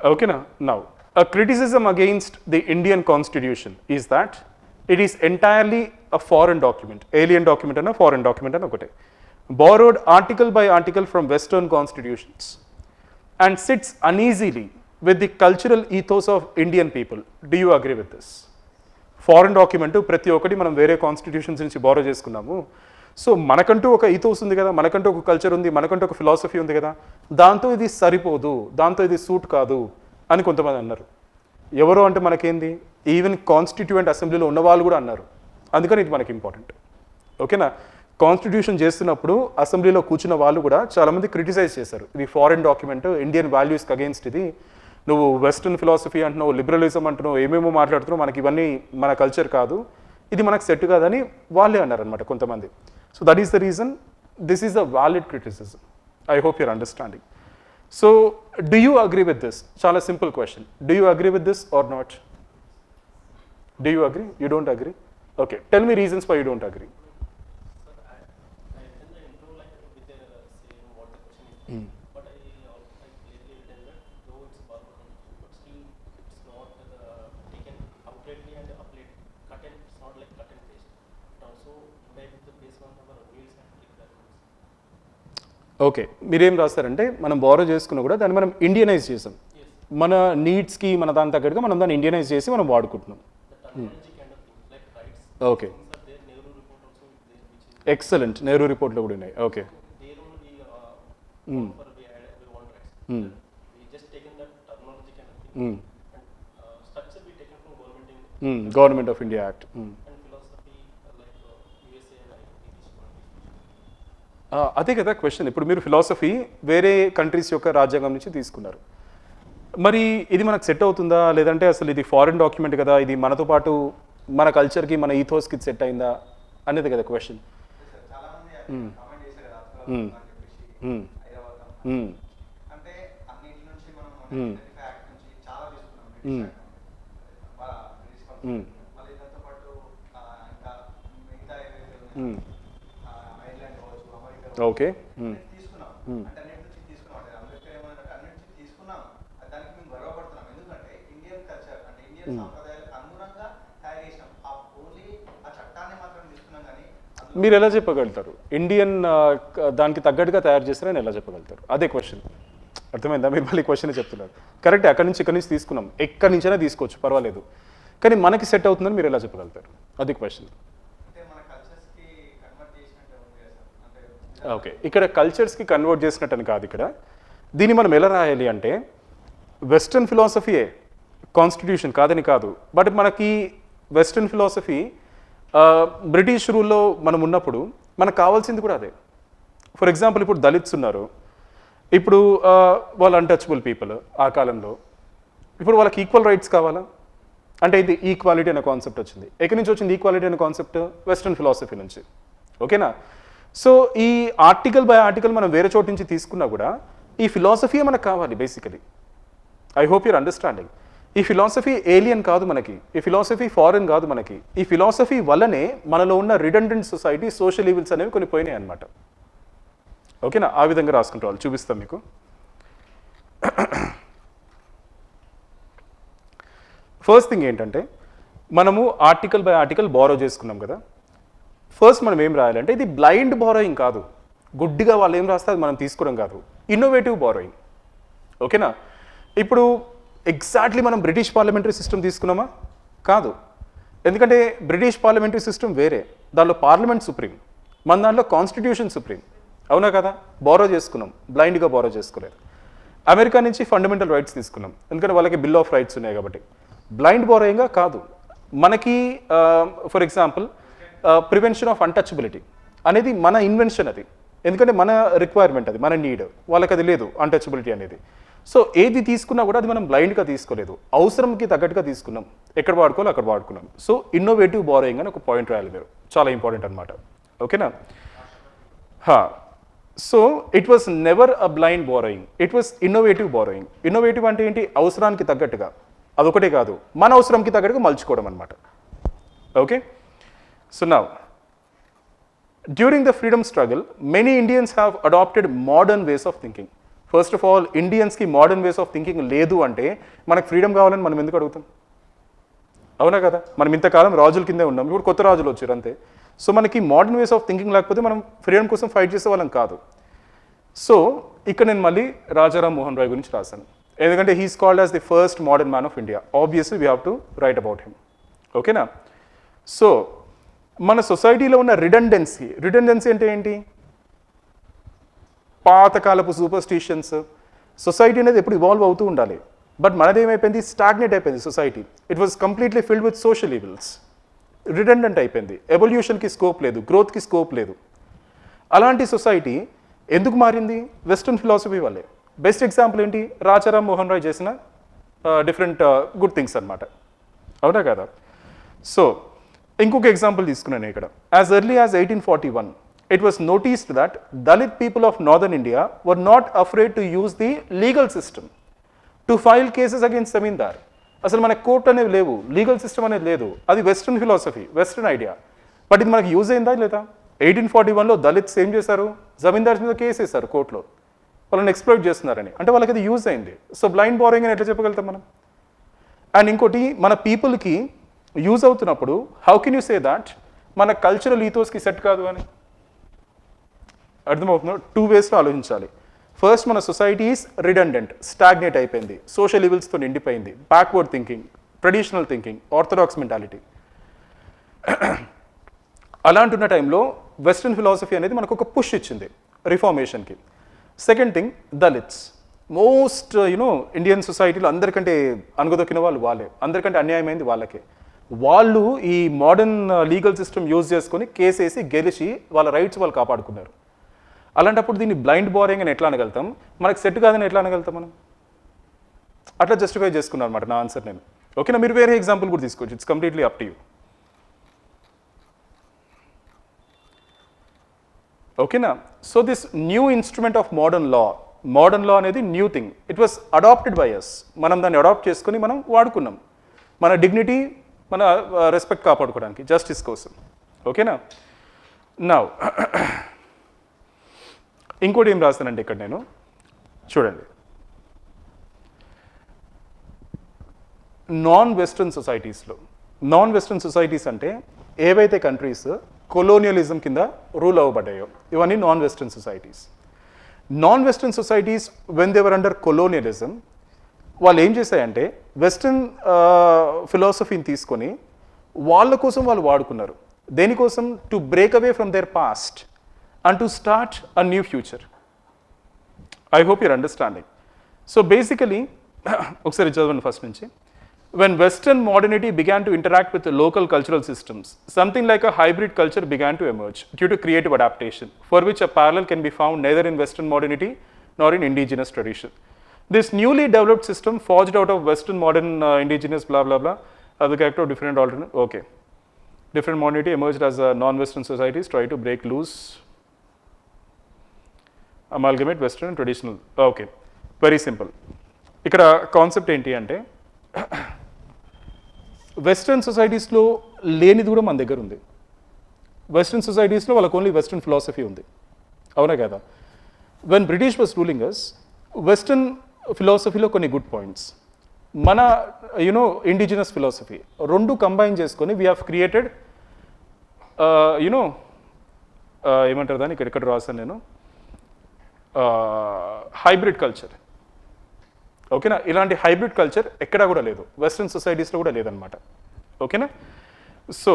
Okay, now a criticism against the Indian constitution is that it is entirely a foreign document, alien document and a foreign document and okate, borrowed article by article from Western constitutions and sits uneasily with the cultural ethos of Indian people. Do you agree with this? Foreign document ప్రతి ఒక్కటి మనం వేరే constitutions నుంచి borrow చేసుకున్నాము. So మనకంటూ ఒక ethos ఉంది కదా, మనకంటూ ఒక కల్చర్ ఉంది, మనకంటూ ఒక ఫిలాసఫీ ఉంది కదా, దాంతో ఇది సరిపోదు, దాంతో ఇది సూట్ కాదు అని కొంతమంది అన్నారు. ఎవరు అంటే మనకేంది, ఈవెన్ కాన్స్టిట్యూయెంట్ అసెంబ్లీలో ఉన్న వాళ్ళు కూడా అన్నారు. అందుకని ఇది మనకి ఇంపార్టెంట్. ఓకేనా, కాన్స్టిట్యూషన్ చేస్తున్నప్పుడు అసెంబ్లీలో కూర్చున్న వాళ్ళు కూడా చాలామంది క్రిటిసైజ్ చేశారు, ఇది ఫారెన్ డాక్యుమెంట్, ఇండియన్ వాల్యూస్కి అగేన్స్ట్ ఇది, నువ్వు వెస్ట్రన్ ఫిలాసఫీ అంటున్నావు, లిబరలిజం అంటున్నావు, ఏమేమో మాట్లాడుతున్నావు, మనకి ఇవన్నీ మన కల్చర్ కాదు, ఇది మనకు సెట్ కాదని వాళ్ళే అన్నారనమాట కొంతమంది. So that is the reason this is a valid criticism. I hope your understanding. So do you agree with this? చాలా simple question. Do you agree with this or not? Do you agree? You don't agree? Okay, tell me reasons why you don't agree. Okay, మీరేం రాస్తారంటే మనం borrow చేసుకున్నా కూడా దాన్ని మనం Indianise చేసాం, మన నీడ్స్కి మన దాని తగ్గట్టుగా మనం దాన్ని ఇండియనైజ్ చేసి మనం వాడుకుంటున్నాం. ఓకే, ఎక్సలెంట్, నెహ్రూ రిపోర్ట్లో కూడా ఉన్నాయి. Okay, government of India act. అదే కదా క్వశ్చన్. ఇప్పుడు మీరు ఫిలాసఫీ వేరే కంట్రీస్ యొక్క రాజ్యాంగం నుంచి తీసుకున్నారు, మరి ఇది మనకు సెట్ అవుతుందా, లేదంటే అసలు ఇది ఫారిన్ డాక్యుమెంట్ కదా, ఇది మనతో పాటు మన కల్చర్కి మన ఈథోస్కి సెట్ అయిందా అనేది కదా క్వశ్చన్. ఓకే, మీరు ఎలా చెప్పగలుగుతారు ఇండియన్ దానికి తగ్గట్టుగా తయారు చేస్తారని ఎలా చెప్పగలుగుతారు? అదే క్వశ్చన్. అర్థమైందా? మీరు మళ్ళీ క్వశ్చన్ చెప్తున్నారు. కరెక్ట్, అక్కడి నుంచి ఇక్కడి నుంచి తీసుకున్నాం, ఎక్కడి నుంచైనా తీసుకోవచ్చు, పర్వాలేదు, కానీ మనకి సెట్ అవుతుందని మీరు ఎలా చెప్పగలుగుతారు? అది క్వశ్చన్. ఓకే, ఇక్కడ కల్చర్స్కి కన్వర్ట్ చేసినట్టని కాదు. ఇక్కడ దీన్ని మనం ఎలా రాయాలి అంటే వెస్ట్రన్ ఫిలాసఫీయే కాన్స్టిట్యూషన్ కాదని కాదు, బట్ మనకి వెస్ట్రన్ ఫిలాసఫీ బ్రిటిష్ రూల్లో మనం ఉన్నప్పుడు మనకు కావాల్సింది కూడా అదే. ఫర్ ఎగ్జాంపుల్, ఇప్పుడు దళిత్స్ ఉన్నారు, ఇప్పుడు వాళ్ళు అన్టచబుల్ పీపుల్ ఆ కాలంలో, ఇప్పుడు వాళ్ళకి ఈక్వల్ రైట్స్ కావాలా అంటే ఇది ఈక్వాలిటీ అనే కాన్సెప్ట్ వచ్చింది. ఎక్కడి నుంచి వచ్చింది ఈక్వాలిటీ అనే కాన్సెప్ట్? వెస్ట్రన్ ఫిలాసఫీ నుంచి. ఓకేనా? సో ఈ ఆర్టికల్ బై ఆర్టికల్ మనం వేరే చోటు నుంచి తీసుకున్నా కూడా ఈ ఫిలాసఫీ మనకు కావాలి basically. I hope your understanding. ఈ ఫిలాసఫీ ఏలియన్ కాదు మనకి, ఈ ఫిలాసఫీ ఫారెన్ కాదు మనకి. ఈ ఫిలాసఫీ వల్లనే మనలో ఉన్న రిడెండెంట్ సొసైటీ, సోషల్ ఈవిల్స్ అనేవి కొన్ని పోయినాయి అనమాట. ఓకేనా? ఆ విధంగా రాసుకుంటే వాళ్ళు చూపిస్తాం మీకు. ఫస్ట్ థింగ్ ఏంటంటే మనము ఆర్టికల్ బై ఆర్టికల్ బారో చేసుకున్నాం కదా. ఫస్ట్ మనం ఏం రాయాలంటే ఇది బ్లైండ్ బారోయింగ్ కాదు, గుడ్డిగా వాళ్ళు ఏం రాస్తే అది మనం తీసుకోవడం కాదు, ఇన్నోవేటివ్ బారోయింగ్. ఓకేనా? ఇప్పుడు ఎగ్జాక్ట్లీ మనం బ్రిటిష్ పార్లమెంటరీ సిస్టమ్ తీసుకున్నామా? కాదు. ఎందుకంటే బ్రిటిష్ పార్లమెంటరీ సిస్టమ్ వేరే, దానిలో పార్లమెంట్ సుప్రీం, మన దాంట్లో కాన్స్టిట్యూషన్ సుప్రీం. అవునా కదా? బారో చేసుకున్నాం, బ్లైండ్గా బారో చేసుకోలేదు. అమెరికా నుంచి ఫండమెంటల్ రైట్స్ తీసుకున్నాం, ఎందుకంటే వాళ్ళకి బిల్ ఆఫ్ రైట్స్ ఉన్నాయి కాబట్టి. బ్లైండ్ బారోయింగ్గా కాదు. మనకి for example prevention of untouchability అనేది మన ఇన్వెన్షన్, అది ఎందుకంటే మన రిక్వైర్మెంట్, అది మన నీడ్. వాళ్ళకి అది లేదు అన్టచబిలిటీ అనేది. సో ఏది తీసుకున్నా కూడా అది మనం బ్లైండ్గా తీసుకోలేదు, అవసరంకి తగ్గట్టుగా తీసుకున్నాం, ఎక్కడ వాడుకోవాలో అక్కడ వాడుకున్నాం. సో ఇన్నోవేటివ్ బారోయింగ్ అని ఒక పాయింట్ రాయాలి మీరు, చాలా ఇంపార్టెంట్ అనమాట. ఓకేనా? So it was never a blind borrowing, it was innovative borrowing. Innovative అంటే ఏంటి? అవసరానికి తగ్గట్టుగా, అదొకటే కాదు, మన అవసరంకి తగ్గట్టుగా మలుచుకోవడం అనమాట. Okay? So now during the freedom struggle, many Indians have adopted modern ways of thinking. First of all ఇండియన్స్కి మోడర్న్ వేస్ ఆఫ్ థింకింగ్ లేదు అంటే మనకు ఫ్రీడమ్ కావాలని మనం ఎందుకు అడుగుతాం? అవునా కదా? మనం ఇంతకాలం రాజుల కిందే ఉన్నాం, ఇప్పుడు కొత్త రాజులు వచ్చారు అంతే. సో మనకి మోడర్న్ వేస్ ఆఫ్ థింకింగ్ లేకపోతే మనం ఫ్రీడమ్ కోసం ఫైట్ చేసే వాళ్ళం కాదు. సో ఇక్కడ నేను మళ్ళీ రాజారాం మోహన్ రాయ్ గురించి రాశాను, ఎందుకంటే he's called as the first modern man of India. Obviously we have to write about him. ఓకేనా? సో మన సొసైటీలో ఉన్న రిడెండెన్సీ అంటే ఏంటి? పాతకాలపు సూపర్స్టిషన్స్. సొసైటీ అనేది ఎప్పుడు ఇవాల్వ్ అవుతూ ఉండాలి, బట్ మనది ఏమైపోయింది? స్టాగ్నేట్ అయిపోయింది society. It was completely filled with social evils. Redundant అయిపోయింది, ఎవల్యూషన్కి స్కోప్ లేదు, గ్రోత్కి స్కోప్ లేదు. అలాంటి సొసైటీ ఎందుకు మారింది? వెస్ట్రన్ ఫిలాసఫీ వల్లే. బెస్ట్ ఎగ్జాంపుల్ ఏంటి? రాజారాం మోహన్ రాయ్ చేసిన డిఫరెంట్ గుడ్ థింగ్స్ అనమాట. అవునా కదా? సో ఇంకొక ఎగ్జాంపుల్ తీసుకున్నాను ఇక్కడ. As early as 1841 it was noticed that Dalit people of northern India were not afraid to use the legal system to file cases against zamindar. అసలు మనకు కోర్ట్ అనేవి లేవు, లీగల్ సిస్టమ్ అనేది లేదు. అది western philosophy, western idea. But ఇది మనకి use అయిందా లేదా? 1841లో దళిత్స్ ఏం చేశారు? జమీందార్స్ మీద కేసు వేశారు కోర్టులో, వాళ్ళని ఎక్స్ప్లోయిట్ చేస్తున్నారని. అంటే వాళ్ళకి అది యూజ్ అయింది. సో బ్లైండ్ బోరింగ్ అని ఎట్లా చెప్పగలుగుతాం మనం? అండ్ ఇంకోటి, మన పీపుల్కి యూజ్ అవుతున్నప్పుడు how can you say that మన కల్చరల్ ఈథోస్కి సెట్ కాదు అని? అర్థమవుతుందో? టూ వేస్లో ఆలోచించాలి. ఫస్ట్, మన సొసైటీ ఈస్ రిడెండెంట్, స్టాగ్నేట్ అయిపోయింది, సోషల్ ఈవిల్స్తో నిండిపోయింది, backward thinking, traditional thinking, orthodox mentality. అలాంటున్న టైంలో వెస్ట్రన్ ఫిలాసఫీ అనేది మనకు ఒక పుష్ ఇచ్చింది రిఫార్మేషన్కి. Second thing, Dalits. Most Indian సొసైటీలో అందరికంటే అనుగదొక్కిన వాళ్ళు వాళ్ళే, అందరికంటే అన్యాయమైంది వాళ్ళకే. వాళ్ళు ఈ మోడర్న్ లీగల్ సిస్టమ్ యూజ్ చేసుకొని కేసేసి గెలిచి వాళ్ళ రైట్స్ వాళ్ళు కాపాడుకున్నారు. అలాంటప్పుడు దీన్ని బ్లైండ్ బోరింగ్ అని ఎట్లా అనగలుగుతాం? మనకు సెట్ కాదని ఎట్లా అనగలుగుతాం మనం? అట్లా జస్టిఫై చేసుకున్నాను అనమాట నా ఆన్సర్ నేను. ఓకేనా? మీరు వేరే ఎగ్జాంపుల్ కూడా తీసుకోవచ్చు, it's completely up to you. ఓకేనా? So this new instrument of modern law అనేది new thing. It was adapted by us. మనం దాన్ని అడాప్ట్ చేసుకొని మనం వాడుకున్నాం మన డిగ్నిటీ, మన రెస్పెక్ట్ కాపాడుకోవడానికి, జస్టిస్ కోసం. ఓకేనా? నౌ ఇంకోటి ఏం రాస్తానంటే ఇక్కడ నేను, చూడండి, నాన్ వెస్ట్రన్ సొసైటీస్ అంటే ఏవైతే కంట్రీస్ కొలోనియలిజం కింద రూల్ అవ్వబడ్డాయో ఇవన్నీ non western societies. Non western societies when they were under colonialism, వాళ్ళు ఏం చేశాయంటే వెస్ట్రన్ ఫిలాసఫీని తీసుకొని వాళ్ళ కోసం వాళ్ళు వాడుకున్నారు. దేనికోసం? To break away from there past and to start a new future. I hope you're understanding. So basically, ఒకసారి చదవండి ఫస్ట్ నుంచి. When Western modernity began to interact with the local cultural systems, something like a hybrid culture began to emerge due to creative adaptation, for which a parallel can be found neither in Western modernity nor in indigenous tradition. This newly developed system forged out of Western modern indigenous blah blah blah, the character of different alternate. Okay. Different modernity emerged as non-Western societies try to break loose, అమాల్గమేట్ western and traditional. Okay, very simple. ఇక్కడ concept ఏంటి అంటే western సొసైటీస్లో లేనిది కూడా మన దగ్గర ఉంది. Western సొసైటీస్లో వాళ్ళకి only western philosophy ఉంది. అవునా కదా? When British was ruling us, western ఫిలాసఫీలో కొన్ని గుడ్ పాయింట్స్, మన ఇండిజినస్ ఫిలాసఫీ రెండు కంబైన్ చేసుకొని వీ హ్యావ్ క్రియేటెడ్ ఏమంటారు దాన్ని, ఇక్కడ రాశాను నేను, హైబ్రిడ్ కల్చర్. ఓకేనా? ఇలాంటి హైబ్రిడ్ కల్చర్ ఎక్కడా కూడా లేదు, వెస్ట్రన్ సొసైటీస్లో కూడా లేదనమాట. ఓకేనా? సో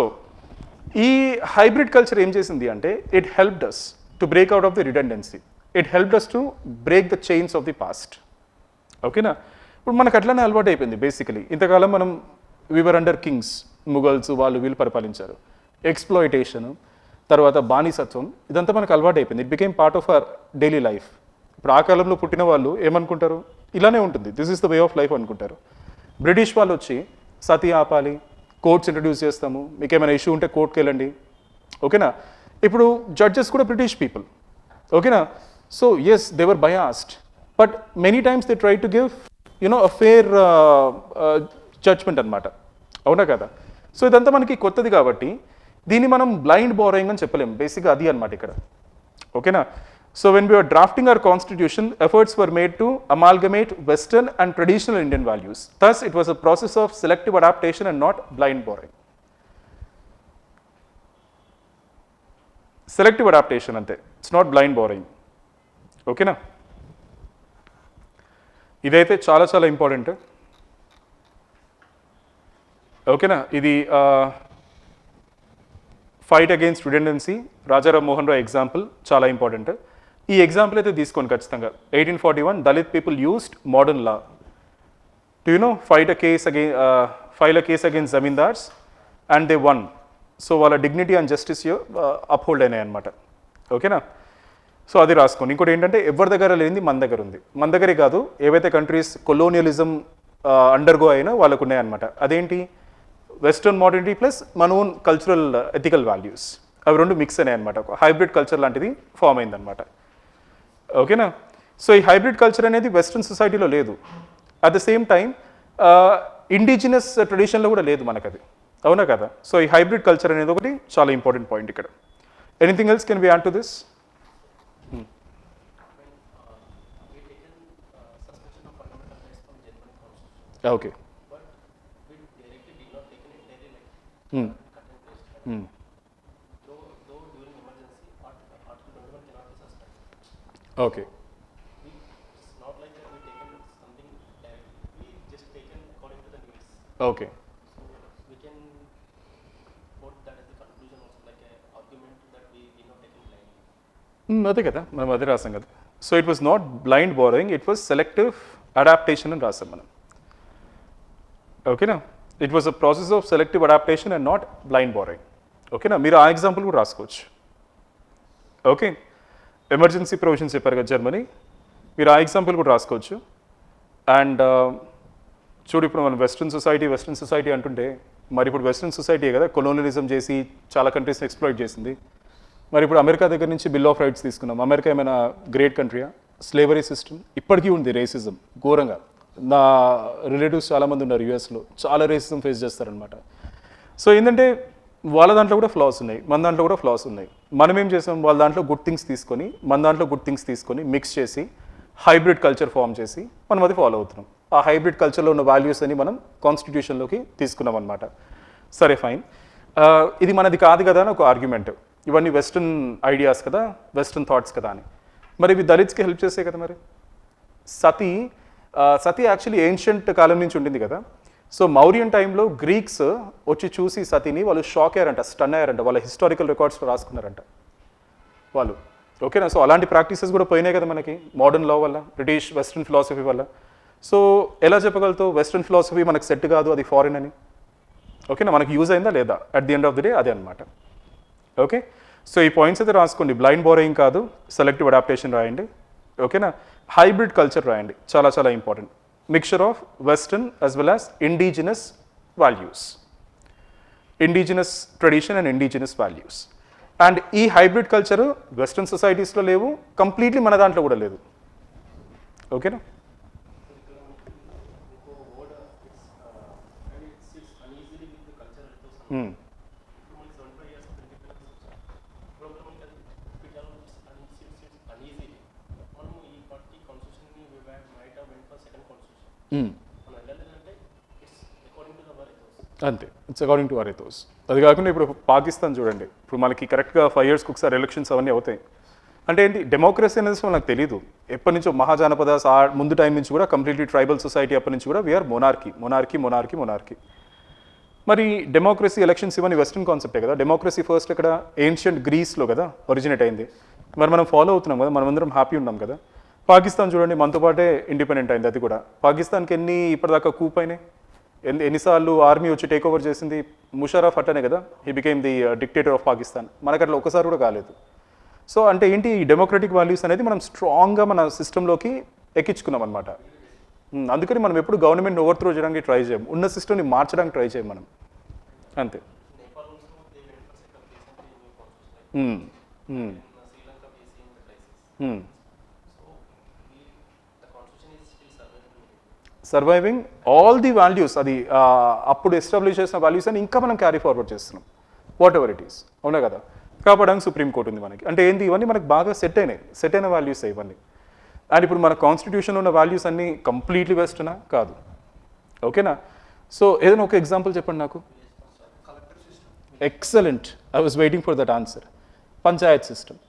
ఈ హైబ్రిడ్ కల్చర్ ఏం చేసింది అంటే it helped us to break out of the redundancy, it helped us to break the chains of the past. ఓకేనా? ఇప్పుడు మనకు అట్లానే అలవాటు అయిపోయింది బేసికలీ. ఇంతకాలం మనం వీవర్ అండర్ కింగ్స్, ముగల్స్ వాళ్ళు వీళ్ళు పరిపాలించారు. ఎక్స్ప్లాయిటేషన్, తర్వాత బానిసత్వం, ఇదంతా మనకు అలవాటు అయిపోయింది. It became part of our daily life. ఇప్పుడు ఆ కాలంలో పుట్టిన వాళ్ళు ఏమనుకుంటారు? ఇలానే ఉంటుంది, this is the way of life అనుకుంటారు. బ్రిటిష్ వాళ్ళు వచ్చి సతీ ఆపాలి, కోర్ట్స్ ఇంట్రడ్యూస్ చేస్తాము, మీకు ఏమైనా ఇష్యూ ఉంటే కోర్టుకి వెళ్ళండి. ఓకేనా? ఇప్పుడు జడ్జెస్ కూడా బ్రిటిష్ పీపుల్. ఓకేనా? So yes, they were biased, but many times they try to give a fair judgment అనమాట. అవునా కదా? సో ఇదంతా మనకి కొత్తది కాబట్టి దీన్ని మనం బ్లైండ్ బోరింగ్ అని చెప్పలేము. బేసిక్గా అది అనమాట ఇక్కడ. ఓకేనా? So when we were drafting our constitution, efforts were made to amalgamate Western and traditional Indian values. Thus, it was a process of selective adaptation and not blind borrowing. Selective adaptation ante, it's not blind borrowing. Okay na? ఇదైతే చాలా చాలా important. ఓకేనా? ఇది fight against redundancy, Rajaram Mohan Roy example చాలా important. ఈ example అయితే తీసుకోండి ఖచ్చితంగా. 1841 Dalit people used modern law to file a case against zamindars and they won. So వాళ్ళ డిగ్నిటీ అండ్ జస్టిస్ అప్హోల్డ్ అయినాయి అనమాట. ఓకేనా? సో అది రాసుకోండి. ఇంకోటి ఏంటంటే ఎవరి దగ్గర లేనిది మన దగ్గర ఉంది. మన దగ్గరే కాదు, ఏవైతే కంట్రీస్ కొలోనియలిజం అండర్గో అయినా వాళ్ళకు ఉన్నాయన్నమాట. అదేంటి? వెస్టర్న్ మోడర్నిటీ ప్లస్ మన ఓన్ కల్చరల్ ఎథికల్ వాల్యూస్, అవి రెండు మిక్స్ అయినాయి అనమాట. ఒక హైబ్రిడ్ కల్చర్ లాంటిది ఫామ్ అయిందనమాట. ఓకేనా? సో ఈ హైబ్రిడ్ కల్చర్ అనేది వెస్ట్రన్ సొసైటీలో లేదు. At the same time indigenous ట్రెడిషన్లో కూడా లేదు మనకు అది. అవునా కదా? సో ఈ హైబ్రిడ్ కల్చర్ అనేది ఒకటి చాలా ఇంపార్టెంట్ పాయింట్ ఇక్కడ. Anything else can be add to this? Okay. But we directly did not take it directly like cut and paste. Though during emergency, Article 21 cannot be suspended. Okay. It's not like that we taken something directly. We just taken according to the needs. Okay. So we can quote that as the conclusion also, like an argument that we did not take it blindly. అదే కదా, మనం అదే రాసాం కదా. So it was not blind borrowing, it was selective adaptation అని రాసాం మనం. ఓకేనా? It was a process of selective adaptation and not blind borrowing. ఓకేనా? మీరు ఆ ఎగ్జాంపుల్ కూడా రాసుకోవచ్చు. ఓకే, ఎమర్జెన్సీ ప్రొవిజన్స్ చెప్పారు కదా జర్మనీ, మీరు ఆ ఎగ్జాంపుల్ కూడా రాసుకోవచ్చు. అండ్ చూడు, ఇప్పుడు మనం వెస్ట్రన్ సొసైటీ అంటుంటే, మరి ఇప్పుడు వెస్ట్రన్ సొసైటీ కదా కొలోనియలిజం చేసి చాలా కంట్రీస్ని ఎక్స్ప్లాయిట్ చేసింది. మరి ఇప్పుడు అమెరికా దగ్గర నుంచి బిల్ ఆఫ్ రైట్స్ తీసుకున్నాం. అమెరికా ఏమైనా గ్రేట్ కంట్రీయా? స్లేవరీ సిస్టమ్ ఇప్పటికీ ఉంది, రేసిజం ఘోరంగా. నా రిలేటివ్స్ చాలామంది ఉన్నారు యూఎస్లో, చాలా రేసిజం ఫేస్ చేస్తారనమాట. సో ఏంటంటే వాళ్ళ దాంట్లో కూడా ఫ్లాస్ ఉన్నాయి, మన దాంట్లో కూడా ఫ్లాస్ ఉన్నాయి. మనం ఏం చేసాం, వాళ్ళ దాంట్లో గుడ్ థింగ్స్ తీసుకొని మన దాంట్లో గుడ్ థింగ్స్ తీసుకొని మిక్స్ చేసి హైబ్రిడ్ కల్చర్ ఫామ్ చేసి మనం అది ఫాలో అవుతున్నాం. ఆ హైబ్రిడ్ కల్చర్లో ఉన్న వాల్యూస్ అని మనం కాన్స్టిట్యూషన్లోకి తీసుకున్నాం అనమాట. సరే ఫైన్, ఇది మనది కాదు కదా అని ఒక ఆర్గ్యుమెంట్. ఇవన్నీ వెస్ట్రన్ ఐడియాస్ కదా, వెస్ట్రన్ థాట్స్ కదా అని. మరి ఇవి దళిత్స్కి హెల్ప్ చేసే కదా. మరి సతీ యాక్చువల్లీ ఏన్షియంట్ కాలం నుంచి ఉండింది కదా. సో మౌర్యన్ టైంలో గ్రీక్స్ వచ్చి చూసి సతీని వాళ్ళు షాక్ అయ్యారంట, స్టన్ అయ్యారంట, వాళ్ళ హిస్టారికల్ రికార్డ్స్లో రాసుకున్నారంట వాళ్ళు. ఓకేనా? సో అలాంటి ప్రాక్టీసెస్ కూడా పోయినాయి కదా మనకి మోడర్న్ లా వల్ల, బ్రిటిష్ వెస్ట్రన్ ఫిలాసఫీ వల్ల. సో ఎలా చెప్పగలుగుతావు వెస్ట్రన్ ఫిలాసఫీ మనకు సెట్ కాదు, అది ఫారిన్ అని? ఓకేనా? మనకి యూజ్ అయిందా లేదా? At the end of the day అదే అనమాట. ఓకే, సో ఈ పాయింట్స్ అయితే రాసుకోండి. బ్లైండ్ బోరోయింగ్ కాదు, సెలెక్టివ్ అడాప్టేషన్ రాయండి. ఓకేనా? హైబ్రిడ్ కల్చర్ రాయండి, చాలా చాలా important. Mixture of western as well as indigenous values, indigenous tradition and indigenous values. And ఈ హైబ్రిడ్ కల్చర్ వెస్టర్న్ సొసైటీస్లో లేవు, కంప్లీట్లీ మన దాంట్లో కూడా లేదు. ఓకేనా? అంతే, it's according to our ethos. అది కాకుండా ఇప్పుడు పాకిస్తాన్ చూడండి, ఇప్పుడు మనకి కరెక్ట్గా 5 yearsకి ఒకసారి ఎలక్షన్స్ అవన్నీ అవుతాయి. అంటే ఏంటి, డెమోక్రసీ అనేది మనకు తెలియదు. ఎప్పటి నుంచో మహాజనపదాస్ ముందు టైం నుంచి కూడా కంప్లీట్లీ ట్రైబల్ సొసైటీ అప్పటి నుంచి కూడా వీఆర్ మొనార్కీ. మరి డెమోక్రసీ, ఎలక్షన్స్ ఇవన్నీ వెస్ట్రన్ కాన్సెప్టే కదా. డెమోక్రసీ ఫస్ట్ ఇక్కడ ఏన్షియంట్ గ్రీస్లో కదా ఒరిజినేట్ అయింది. మరి మనం ఫాలో అవుతున్నాం కదా, మనం అందరం హ్యాపీ ఉన్నాం కదా. పాకిస్తాన్ చూడండి, మనతో పాటే ఇండిపెండెంట్ అయింది. అది కూడా పాకిస్తాన్కి ఇప్పటిదాకా కూప్ అయినాయి, ఎన్నిసార్లు ఆర్మీ వచ్చి టేక్ ఓవర్ చేసింది? ముషరఫ్ అట్టనే కదా, he became the dictator of Pakistan. మనకు అట్లా ఒకసారి కూడా కాలేదు. సో అంటే ఏంటి, ఈ డెమోక్రటిక్ వాల్యూస్ అనేది మనం స్ట్రాంగ్గా మన సిస్టంలోకి ఎక్కించుకున్నాం అనమాట. అందుకని మనం ఎప్పుడు గవర్నమెంట్ ఓవర్త్రో చేయడానికి ట్రై చేయం, ఉన్న సిస్టమ్ని మార్చడానికి ట్రై చేయం మనం, అంతే. సర్వైవింగ్ ఆల్ ది వాల్యూస్, అది అప్పుడు ఎస్టాబ్లిష్ చేసిన వాల్యూస్ అని ఇంకా మనం క్యారీ ఫార్వర్డ్ చేస్తున్నాం, వాట్ ఎవర్ ఇట్ ఈస్. అవునా కదా? కాపాడడానికి సుప్రీంకోర్టు ఉంది మనకి. అంటే ఏంది, ఇవన్నీ మనకు బాగా సెట్ అయిన వాల్యూస్ ఇవన్నీ. అండ్ ఇప్పుడు మన కాన్స్టిట్యూషన్లో ఉన్న వాల్యూస్ అన్నీ కంప్లీట్లీ వెస్ట్నా కాదు. ఓకేనా? సో ఏదైనా ఒక ఎగ్జాంపుల్ చెప్పండి నాకు. Excellent, I was waiting for that answer. Panchayat system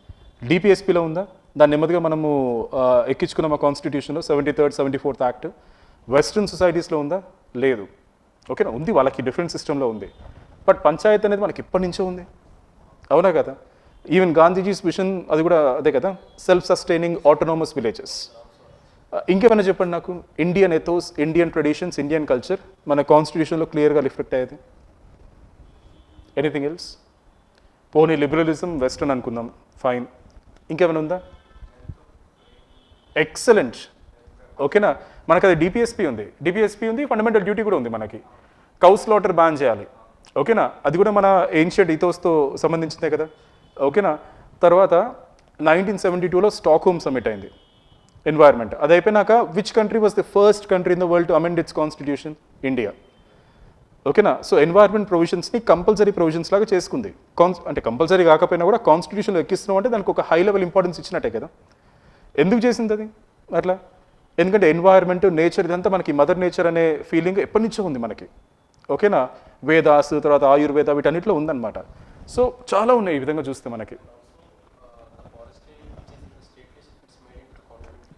డిపిఎస్పిలో ఉందా? దాన్ని నెమ్మదిగా మనము ఎక్కించుకున్న మా కాన్స్టిట్యూషన్లో 73rd 74th యాక్ట్. వెస్ట్రన్ సొసైటీస్లో ఉందా? లేదు. ఓకేనా? ఉంది, వాళ్ళకి డిఫరెంట్ సిస్టంలో ఉంది. బట్ పంచాయత్ అనేది మనకి ఇప్పటి నుంచో ఉంది, అవునా కదా? ఈవెన్ గాంధీజీస్ విషన్ అది కూడా అదే కదా, సెల్ఫ్ సస్టైనింగ్ ఆటోనోమస్ విలేజెస్. ఇంకేమైనా చెప్పండి నాకు. Indian ethos, Indian traditions, Indian culture మన కాన్స్టిట్యూషన్లో క్లియర్గా రిఫ్లెక్ట్ అయ్యేది. Anything else? పోనీ లిబరలిజం వెస్టర్న్ అనుకుందాం, ఫైన్. ఇంకేమైనా ఉందా? ఎక్సలెంట్. ఓకేనా? మనకు అది డిపిఎస్పి ఉంది, ఫండమెంటల్ డ్యూటీ కూడా ఉంది మనకి. కౌ స్లాటర్ బ్యాన్ చేయాలి. ఓకేనా? అది కూడా మన ఏన్షియంట్ ఇథోస్తో సంబంధించిందే కదా. ఓకేనా? తర్వాత 1972లో స్టాక్హోమ్ సమిట్ అయింది, ఎన్వైర్న్మెంట్. అది అయిపోయినాక which country was the first country in the world to amend it's constitution? India. ఓకేనా? సో ఎన్వైర్న్మెంట్ ప్రొవిజన్స్ని కంపల్సరీ ప్రొవిజన్స్ లాగా చేసుకుంది. అంటే కంపల్సరీ కాకపోయినా కూడా కాన్స్టిట్యూషన్లో ఎక్కిస్తున్నాం అంటే దానికి ఒక హై లెవెల్ ఇంపార్టెన్స్ ఇచ్చినట్టే కదా. ఎందుకు చేసింది అది అట్లా? ఎందుకంటే ఎన్వైర్న్మెంట్, నేచర్, ఇదంతా మనకి మదర్ నేచర్ అనే ఫీలింగ్ ఎప్పటి నుంచో ఉంది మనకి. ఓకేనా? వేదాస్, తర్వాత ఆయుర్వేద, వీటన్నిటిలో ఉందన్నమాట. సో చాలా ఉన్నాయి ఈ విధంగా చూస్తే మనకి.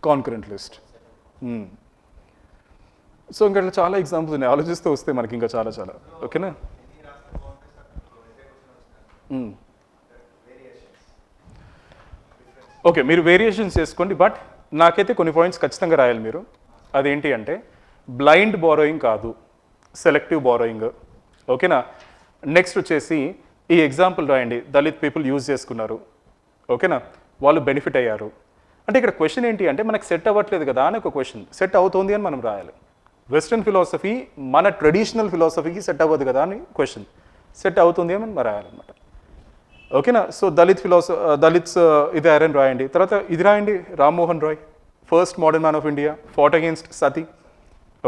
Concurrent list. సో ఇంకా అట్లా చాలా ఎగ్జాంపుల్స్ ఉన్నాయి, ఆలోచిస్తూ వస్తే మనకి ఇంకా చాలా. ఓకేనా? ఓకే, మీరు వేరియేషన్స్ చేసుకోండి, బట్ నాకైతే కొన్ని పాయింట్స్ ఖచ్చితంగా రాయాలి మీరు. అదేంటి అంటే బ్లైండ్ బారోయింగ్ కాదు, సెలెక్టివ్ బారోయింగ్. ఓకేనా? నెక్స్ట్ వచ్చేసి ఈ ఎగ్జాంపుల్ రాయండి, దళిత్ పీపుల్ యూజ్ చేసుకున్నారు. ఓకేనా? వాళ్ళు బెనిఫిట్ అయ్యారు. అంటే ఇక్కడ క్వశ్చన్ ఏంటి అంటే మనకు సెట్ అవ్వట్లేదు కదా అని ఒక క్వశ్చన్. సెట్ అవుతుంది అని మనం రాయాలి. వెస్ట్రన్ ఫిలాసఫీ మన ట్రెడిషనల్ ఫిలాసఫీకి సెట్ అవ్వదు కదా అని క్వశ్చన్. సెట్ అవుతుంది అని మనం రాయాలన్నమాట. ఓకేనా? సో దళిత్స్ ఇది అని రాయండి. తర్వాత ఇది రాయండి, Rammohan Roy, first modern man of India, fought against sati.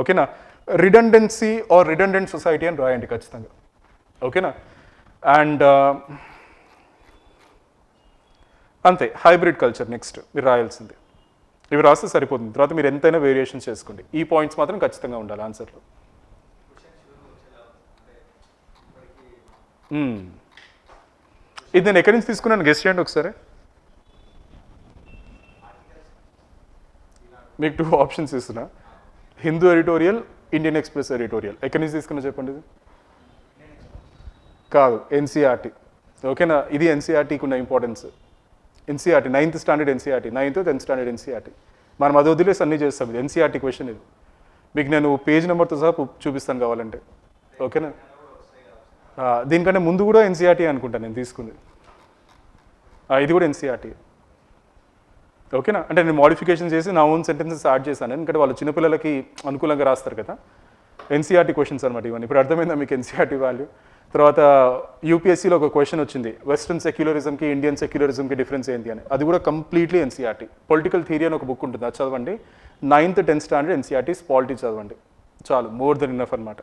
ఓకేనా? రిడండెన్సీ ఆర్ రిడండెంట్ సొసైటీ అని రాయండి ఖచ్చితంగా. ఓకేనా? అండ్ అంతే, హైబ్రిడ్ కల్చర్ నెక్స్ట్ మీరు రాయాల్సింది. ఇవి రాస్తే సరిపోతుంది. తర్వాత మీరు ఎంతైనా వేరియేషన్స్ చేసుకోండి. ఈ పాయింట్స్ మాత్రం ఖచ్చితంగా ఉండాలి ఆన్సర్లో. ఇది నేను ఎక్కడి నుంచి తీసుకున్నాను గెస్ట్ చేయండి ఒకసారి. మీకు 2 ఆప్షన్స్ ఇస్తున్నా, Hindu editorial, Indian express editorial. ఎక్కడి నుంచి తీసుకున్నా చెప్పండి. ఇది కాదు, ఎన్సీఆర్టీ. ఓకేనా? ఇది ఎన్సీఆర్టీకి ఉన్న importance. NCERT 9th standard NCERT, 9th 10th standard NCERT. మనం అది వదిలేసి అన్నీ చేస్తాం. ఇది ఎన్సీఆర్టీ క్వశ్చన్. ఇది మీకు నేను పేజ్ నెంబర్తో సహా చూపిస్తాను కావాలంటే. ఓకేనా? దీనికంటే ముందు కూడా ఎన్సీఆర్టీ అనుకుంటాను నేను తీసుకుంది. ఇది కూడా ఎన్సీఆర్టీ. ఓకేనా? అంటే నేను మోడిఫికేషన్ చేసి నా ఓన్ సెంటెన్సెస్ యాడ్ చేశాను, ఎందుకంటే వాళ్ళు చిన్నపిల్లలకి అనుకూలంగా రాస్తారు కదా. ఎన్సీఆర్టీ క్వశ్చన్స్ అనమాట ఇవన్నీ. ఇప్పుడు అర్థమైందా మీకు ఎన్సీఆర్టీ వాల్యూ? తర్వాత యూపీఎస్సీలో ఒక క్వశ్చన్ వచ్చింది, వెస్ట్రన్ సెక్యులరిజంకి ఇండియన్ సెక్యులరిజంకి డిఫరెన్స్ ఏంటి అని. అది కూడా కంప్లీట్లీ ఎన్సీఆర్టీ. పొలిటికల్ థియరీ అని ఒక బుక్ ఉంటుంది, అది చదవండి. 9th 10th standard NCERTs polity చదవండి చాలు, మోర్ దెన్ ఇనఫ్ అనమాట.